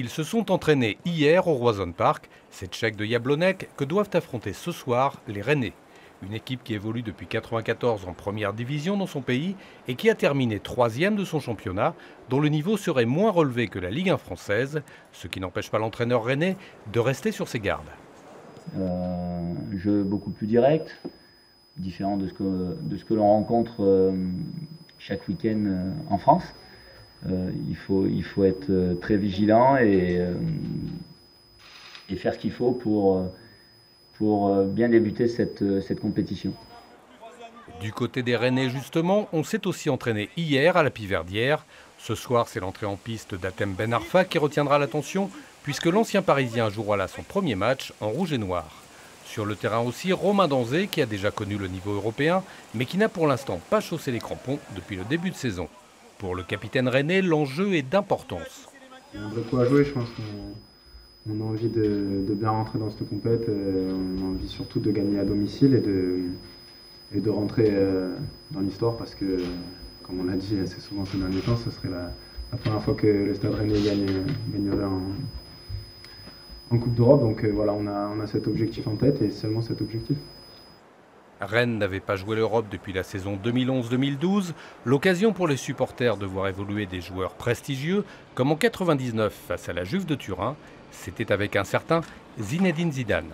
Ils se sont entraînés hier au Roazhon Park, c'est Tchèques de Jablonec que doivent affronter ce soir les Rennais. Une équipe qui évolue depuis 1994 en première division dans son pays et qui a terminé troisième de son championnat, dont le niveau serait moins relevé que la Ligue 1 française, ce qui n'empêche pas l'entraîneur rennais de rester sur ses gardes. Jeu beaucoup plus direct, différent de ce que l'on rencontre chaque week-end en France. Il faut être très vigilant et faire ce qu'il faut pour bien débuter cette compétition. Du côté des Rennais justement, on s'est aussi entraîné hier à la Piverdière. Ce soir, c'est l'entrée en piste d'Hatem Ben Arfa qui retiendra l'attention puisque l'ancien Parisien jouera là son premier match en rouge et noir. Sur le terrain aussi, Romain Danzé qui a déjà connu le niveau européen mais qui n'a pour l'instant pas chaussé les crampons depuis le début de saison. Pour le capitaine rennais, l'enjeu est d'importance. Il y a un vrai coup à jouer, je pense qu'on a envie de bien rentrer dans cette compète, on a envie surtout de gagner à domicile et de rentrer dans l'histoire parce que, comme on l'a dit assez souvent ces derniers temps, ce serait la première fois que le Stade Rennais gagnerait en Coupe d'Europe. Donc voilà, on a cet objectif en tête et seulement cet objectif. Rennes n'avait pas joué l'Europe depuis la saison 2011-2012, l'occasion pour les supporters de voir évoluer des joueurs prestigieux, comme en 1999 face à la Juve de Turin, c'était avec un certain Zinedine Zidane.